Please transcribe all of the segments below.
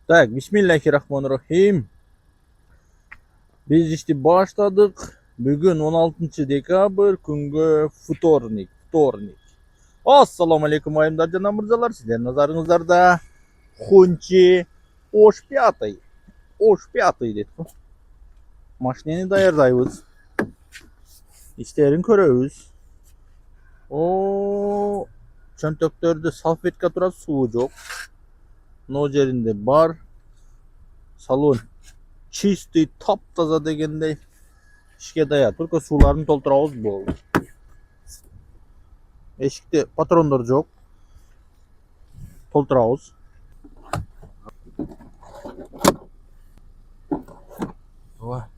Так, Bismillahirrahmanirrahim. Biz işte başladık. Bugün 16 dekabr, күнгө вторник. Assalamu alaikum ayımlar жана мырзалар. Sizlerin nazarınızlarda Хунчи Ош пятый dedik. Maşineni dayardayız. İşlerin köröbüz. O çöntöktörde salfetka turan suvu yok. No жерinde бар. Salon чистый, таптаза дегендей ішке дая. Только суларын толтырабыз болды. Эшикте патрондор жоқ. Толтырабыз. Ооба.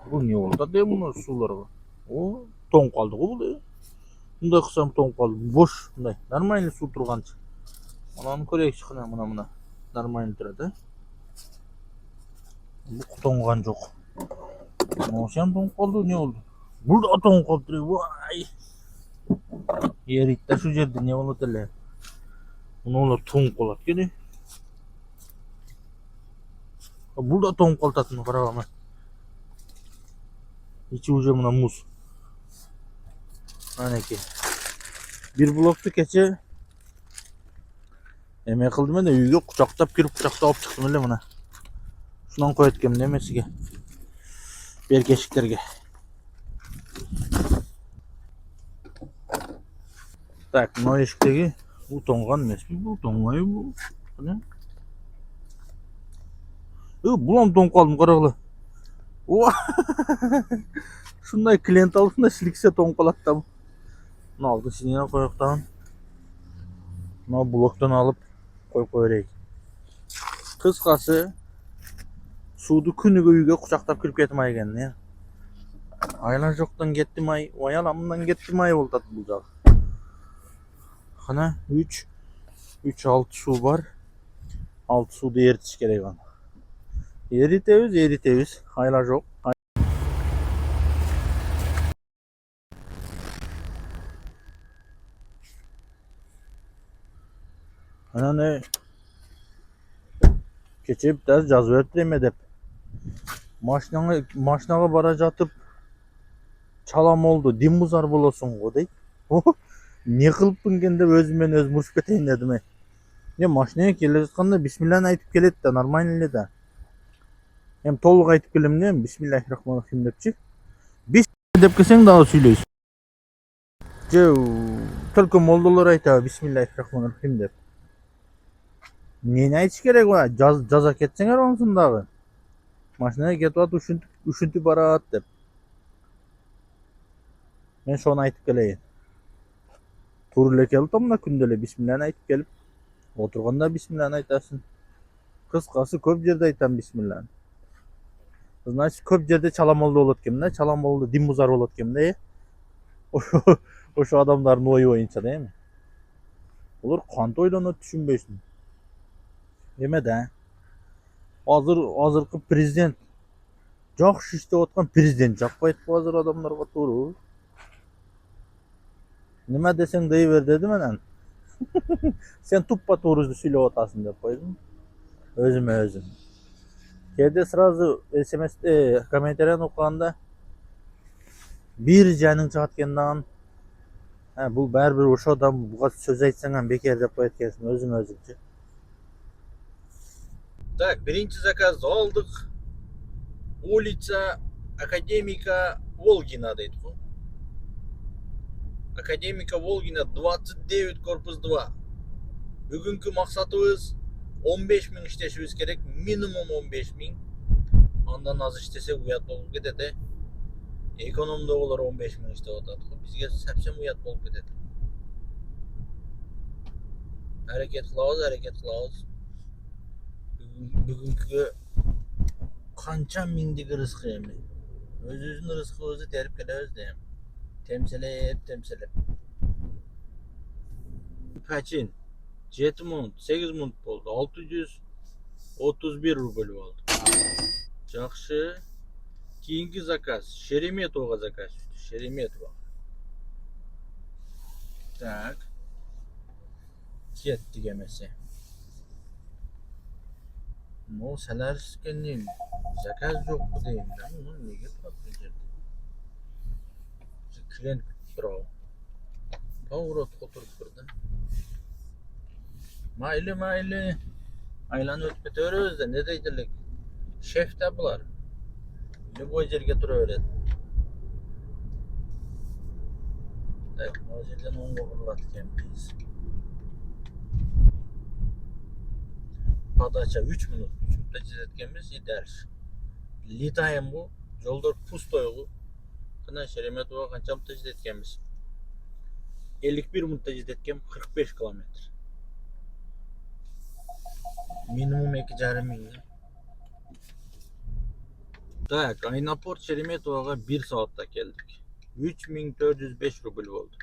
Бул не болду да мына суларга? О, тоңуп калды го бул. Мындай кылсам тоңуп калды. Бош мындай. Нормальный суу турганчы. Ананы көрөйүкчү кана мына. Нормальный турат, а? Бул тоңган жок. Сен тоңуп калды, не болду? Бул да тоңуп калыптыр. Вай. Ерийт да шу жерде не болот эле. Мунулар тоңуп калат кени. Бул да тоңуп калататын карабама. İçi ucu muna muz. Aneki. Bir bloktu keçe emek kıldım ben de uyga kucактап kirip kucактап alıp çıktım öyle muna. Şundan koy etkem demesiga. Berkeşiklerge. Так, мына эшиктеги бул тоңган эмеспи? Бул тоңбайбы бул? Кана? Булам тоңуп калдым карагыла. Şunday klient alsın da silikse toңуп калат да. Мына алдын синене коёк дагы. Мына блоктон алып коюп берейик. Кыскасы сууду күнүгө үйгө кучактап кирип кетим ай экен, э. Айла жоктон кеттим ай, ояламдан кеттим ай болуп атат бул жагы. Кана 3-6 суу бар. 6 сууду эритиш керек аны. Эритебиз. Айла жок. Анан кече биттер жазып бериптир эме деп. Машинага бара жатып чалам болду, дим бузар болосуң го дейт. Не кылыппын экен деп өзүмөн өзүм урушуп кетейин дедим. Машинага келе жатканда бисмилланы айтып келет да, нормально эле да. Толук айтып келем да, бисмиллахиррахманиррахим депчи. Деп келсең дагы сүйлөйсүң. Только молдолор айтабы бисмиллахиррахманиррахим деп. Нени айтыш керек ба? Жаза кетсеңер онсун дагы. Машинага кетип атып ушинтип барат деп. Мен шону айтып келейин. Тур эле келип мына күндө эле бисмилланы айтып келип, отурганда бисмилланы айтасың. Кыскасы көп жерде айтам бисмилланы. Значит, көп жерде чаламолду болот экен да, чаламолду дим бузар болот экен да. Ошо адамдардын ою боюнча да эми. Булар кантип ойлонот түшүнбөйсүң. Эме да. Азыркы президент жакшы иштеп аткан президент жакпайт азыр адамдарга туура. Nima desең дей бер деди менен. Сен туппа тууру сүйлөп атасың деп койдум. Өзүм. Кээде сразу СМС'те комментарияны окуганда бир жаның чыгат экен дагы. Бул баары бир ошодон буга сөз айтсаң бекер деп коет экенсиң өзүң. Так, биринчи заказ алдык. Улица Академика Волгина дейт го. Академика Волгина 29 корпус 2. Бүгүнкү максатыбыз 15 миң иштешибиз керек, минимум 15 миң. Андан аз иштесек уят болуп кетет. Экономдогулар 15 миң иштеп атат. Бизге совсем уят болуп кетет. Аракет кылабыз. Бүгүнкүгө канча миңдик рызкы эми. Өзүбүздүн рызкыбызды терип келебиз да эми. Темселеп. Kaçın? 7 mont, 8 mont oldu. 631 rubl oldu. Жақсы. Кейінгі заказ. Шереметовға заказ. Шереметова. Так. Кеттік емесі. No Selarsken'in zakaz yok bu deyim ben. Onu nege turap bu жерде? Klient turab. Поворот отырып тұрды. Mayli. Aylanıp ötüp ketörüz de ne deydilik? Şef de bular. Bu yerge turaveredi. O yerden oңго бурулат экенбиз. Подача 3 минут. 3 минутта жеткенбиз и дальше. Летаем бу. Жолдор пустой бу. Кына Шереметова канча минутта жеткенбиз? 51 минутта жеткен 45 километр. Минимум 2,5 миң. Так, Aynaport Şeremetовa'ga 1 saatte geldik. 3405 rubl oldu.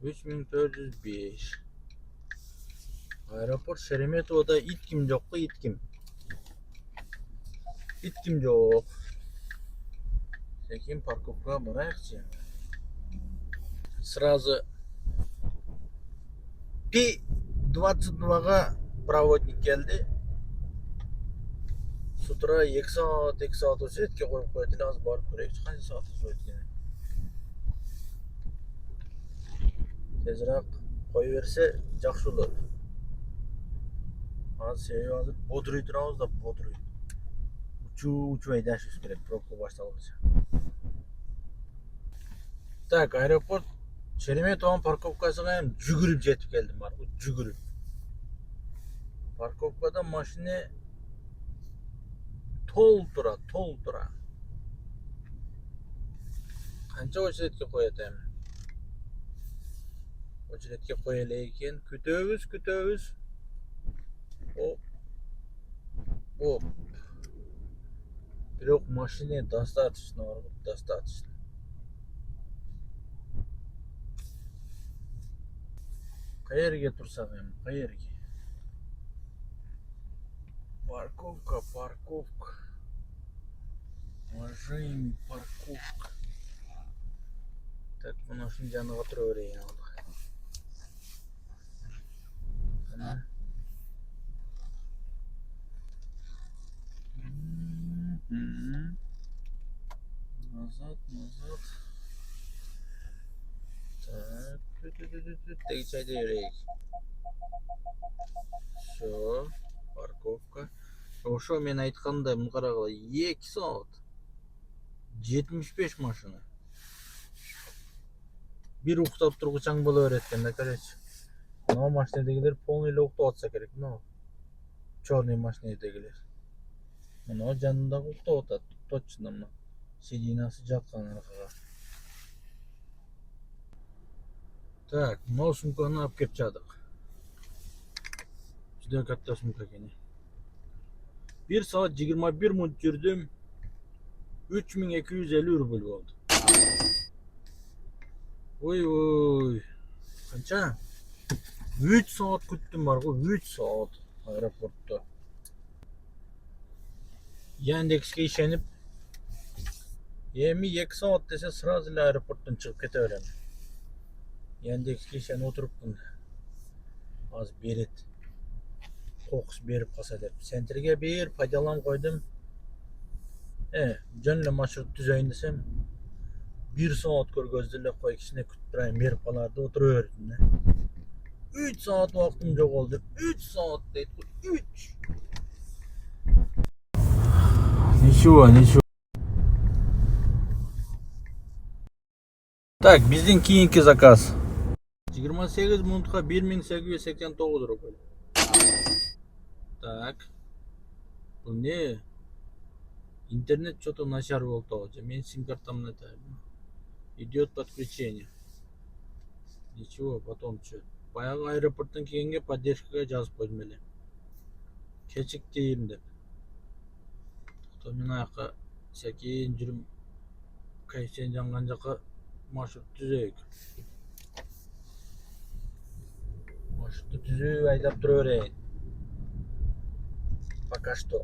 3405. Aeroport Şeremetova'da itkim yoktu itkim. İtkim yok. Sekin parkovka барайықшы. Сразу P22'ga проводник geldi. С утра 2 saat o'tib qo'yib qo'ydi. Az borib ko'raylik qancha soat o'tgan. Tezroq qo'yaversa yaxshi bo'ladi. Hozir bodruy turamiz da bodruy. Uçup haydashimiz kerak probka boshlanguncha. Так, aeroport Sheremetova parkovkasiga ham yugurib jetib keldim men. Yugurib. Parkovkada mashina to'ltira. Qancha очередga qo'yatayım. Очередga qo'yaylik ekan, kutamiz. Hop. Biroq mashina достаточно. Qayerga tursak ham, qayerga? Parkovka. Уважаемый parkovka. Так, mana shuni janiga o'tiraveraylik. Назад. Так, tegishayda yuraylik. Все, parkovka. O'sha men aytganday buni qarag'ala 2 soat 75 mashina. Bir uxtab turg'uchang bo'laverayotganda qaraychi. Mana mashinadagilar полныйla uxtab o'tsa kerak, mana. Черный mashinadagilar. Mana janida uxtab o'tadi, точно mana. Sidinasi jatgan orqaga. Так, mana sumkani olib kelib chiqdik. Juda katta sumka ekan. 1 saat 21 minut yurdim. 3250 rubl oldu. Oy. Qancha? 3 saat kutdim barku, 3 saat aeroportda. Yandex'ga ishonib, 2 saat desa sразу aeroportdan chiqib ketaveraman. Yandex'ga ishonib o'tiribman. Az beret. Qo'qis berib qolsa deb. Sentrga bir foydalanib qo'ydim. Jonli marshrut tuzayin desam 1 saat ko'rgazdilar, qo'y kishini kutib turayim, berib qolardi, o'tiraverdim. 3 saat vaqtim yo'qoldi. 3 saat deydi. 3. Nичего. Так, bizden keyingi zakaz. 28 minutga 1889 rubl. Так. Bu ne? Интернет что-то начар bo'ldi hozir. Men sim kartamni aytaymi? Идет подключение. Ничего, потом что? Баягы aeroportdan kelganga поддержкаga жазып qo'ydim ele. Kechikdim deb. Men aqqa sekin жүрүм kaysen jangan жаққа маршрут түзейік. Маршрутты түзіп айдап тұраверейін. Пока что.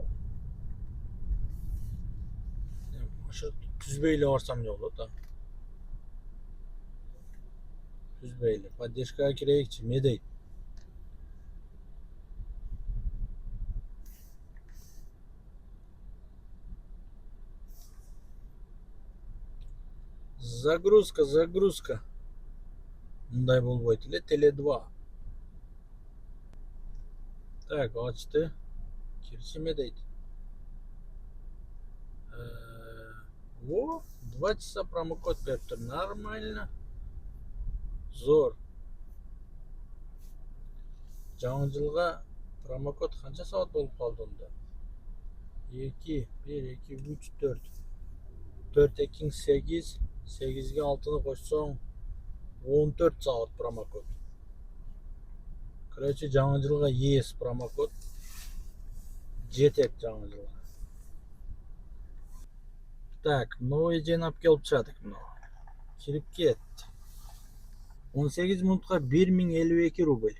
Маршрут түзбейлі барсам не болады? Түзбейлі. Поддержкаға кірейікші, не дейді? Загрузка. Мындай болбойт эле. Теле2. Так, ачты. Киришиме дейт. О, 2 часа промокод бериптир. Нормально. Зор. Жаңы жылга промокод канча саат болуп калды онда? 2, 1, 2, 3, 4. 4 2 8, 8ге 6-ны кошсоң 14 саат промокод. Короче, жаңы жылга ес промокод. Жетет жаңы жылга. Так, новый жыйнап келип жатык мына. Кирип кетти. 18 минутка 1052 рубль.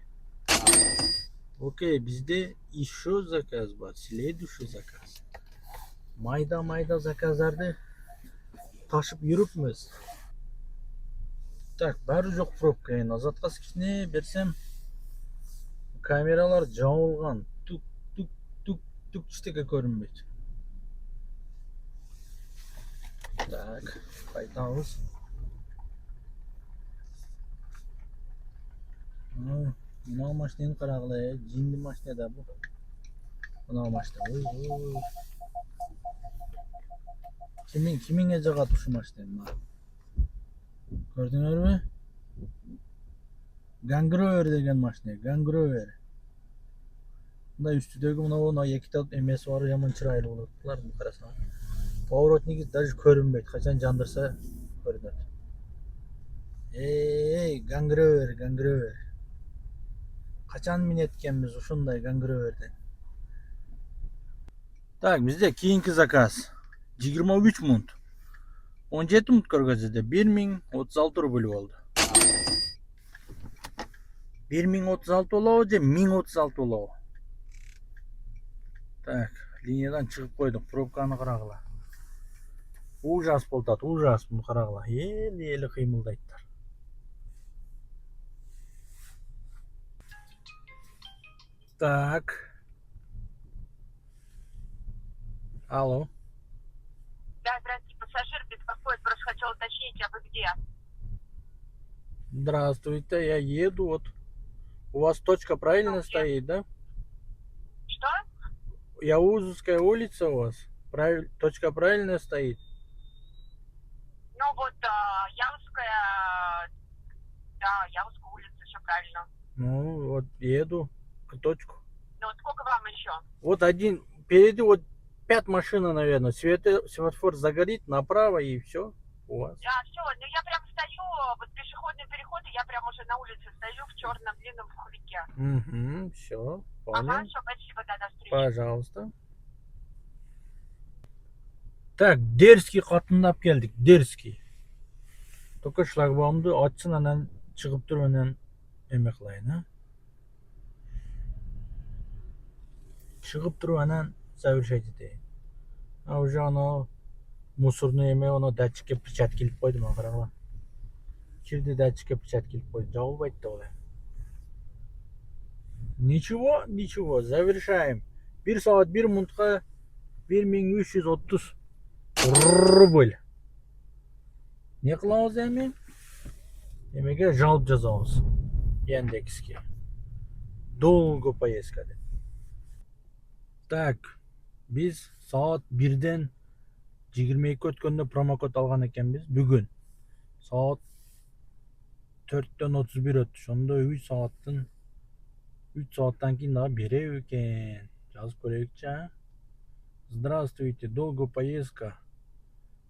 Окей, bizde еще заказ бар. Следующий заказ. Майда заказдарды ташып жүрүпмүз. Так, баары жок пробка. Азатка кичине берсем, камералар жабылган. Тук эчтеке көрүнбөйт. Так, кайтабыз. Мына машинени карагыла, жинди машина да бу. Мына машина. Ой. Кимиңе жагат ушу машина? Көрдүңөрбү? Гангровер деген машина, Гангровер. Мына үстүдөгү мына эки тат эмеси бар, жаман чырайлуу болот. Буларды карасаң. Поворотниги даже көрүнбөйт, качан жандырса көрүнөт. Гангровер. Качан минет экенбиз ушундай Гангроверден? Так, бизде кийинки заказ 23 мунт. 17 мунт көргөзүүдө 1036 рубль болду. 1036 болобу же 1036 болобу? Так, линиядан чыгып койдук, пробканы карагыла. Ужас болтат, ужас, муну карагыла. Эли кыймылдайттар. Так. Алло. Да, здравствуйте, пассажир беспокоит, просто хотел уточнить, а вы где? Здравствуйте, я еду вот. У вас точка правильно стоит, да? Что? Яузовская улица у вас. Точка правильно стоит? Ну вот, Яузская, да, Яузская улица, все правильно. Ну, вот еду к точку. Ну вот сколько вам еще? Вот один, впереди вот 5 машин, наверное. Светофор загорит направо и все у вас. Все, ну я прям стою, вот пешеходный переход, и я прям уже на улице стою в черном длинном пуховике. Угу, все, понял. Ага, все, спасибо, да, до встречи. Пожалуйста. Так, Дерский катындап келдик, Дерский. Только шлагбаумду ачсын, анан чыгып туруп анан эме кылайын, а? Чыгып туруп анан завершать этейин. А уже ано мусорный эме, ано датчикке печать келип койду, мага карагыла. Кирди датчикке печать келип койду, жабылбайт да булай. Ничего, завершаем. 1 саат 1 минутка 1330 рубль. Не кылабыз эми? Эмеге жалып жазабыз. Яндекске. Долго поездка деп. Так, биз саат 1ден 22 өткөндө промокод алган экенбиз бүгүн. Саат 4дөн 31 өттү. Ошондо 3 сааттан кийин дагы береби экен. Жазып көрөйүкчү. Здравствуйте, долго поездка.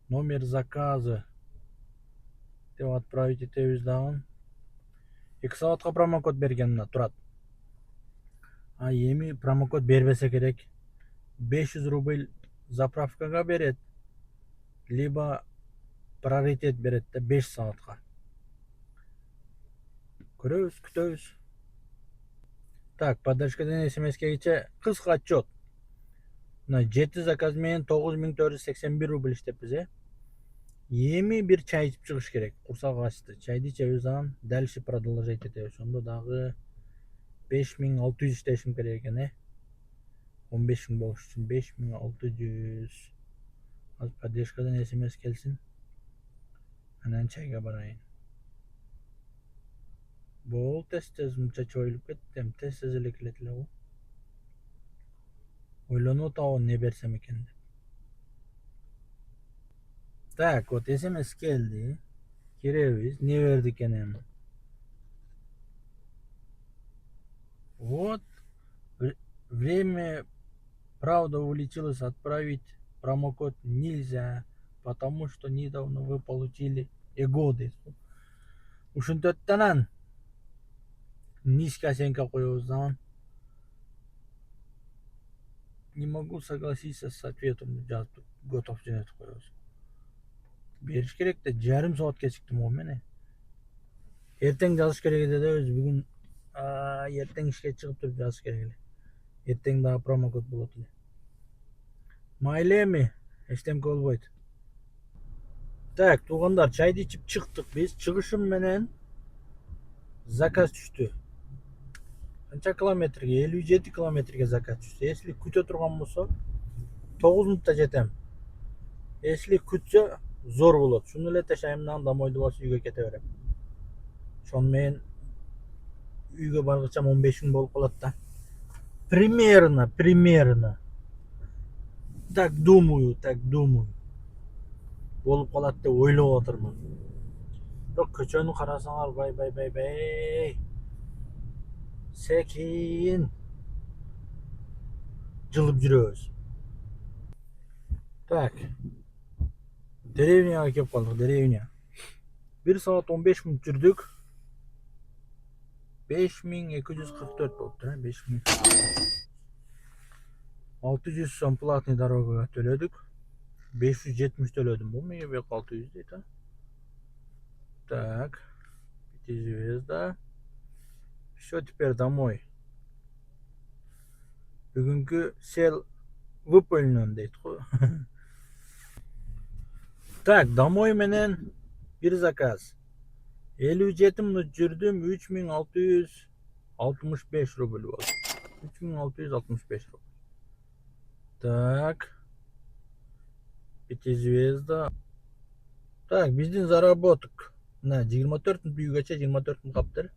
Номер заказа. Деп отправить этебиз дагы. 2 саатка промокод берген мына турат. А эми промокод бербесе керек. 500 рубль заправкага берет. Либо приоритет берет да 5 саатка. Көрөбүз, күтөбүз. Так, поддержкадан смс келгиче кыска отчет. Мына 7 заказ менен 9481 рубль иштеппиз, Эми бир чай ичип чыгыш керек. Курсак ачты. Чайды ичебиз, анан дальше продолжать этебиз. Ошондо дагы 5600 иштешим керек экен, 15 күн болуш үчүн 5600. Азыр поддержкадан смс келсин. Анан чайга барайын. Бол тез мынча чоюлуп кеттим. Тез эле келет эле го. Ойлонуп атабын не берсем экен деп. Так, вот SMS geldi. Kiremiz. Ne verdik enem? Вот. Время, правда, улетелось отправить промокод нельзя, потому что недавно вы получили годы. Ушунтөттөнөн низкая оценка коебуз да. Не могу согласиться с ответом, жазып готов жөнөтүп коебуз. Бериш керек да, жарым саат кечиктим го мен. Эртең жазыш керек эди да, өзү бүгүн эртең ишке чыгып туруп жазыш керек эле. Эртең дагы промокод болот эле. Майлы эми, эчтемке болбойт. Так, туугандар, чайды ичип чыктык биз. Чыгышым менен заказ түштү. Канча километрге? 57 километрге заказ түштү. Если күтө турган болсо 9 минутта жетем. Если күтсө зор болот. Шуну эле ташайымдан домойду басып үйгө кете берем. Шон менен үйгө баргычам 15 күн болуп калат да. Примерно. Так думаю. Болуп калат деп ойлоп атырмын. Бирок көчөнү карасаңар, бай. Секин жылып жүрөбүз. Так. Деревняга келип калдык, деревня. 1 саат 15 мүнөт жүрдүк. 5244 болуптур, 5000. 600 сом платный дорогага төлөдүк. 570 төлөдүм. Бул эмнеге бек 600 дейт, а? Так. Звезда. Все, теперь домой. Бүгүнкү сел выполнен дейт го. Так, домой менен bir заказ. 57 мүнөт жүрдүм, 3665 рубль болду. 3665 рубль. Так. Пятизвезда. Так, биздин заработок. Мына 24 мүнөт үйгөчө 24 мүнөт каптыр.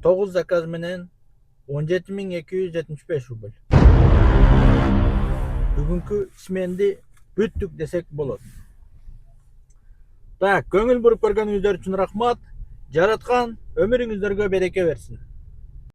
9 заказ менен 17275 рубль. Бүгүнкү сменди бүттүк десек болот. Так, көңүл буруп көргөнүңүздөр үчүн рахмат. Жараткан өмүрүңүздөргө береке берсин.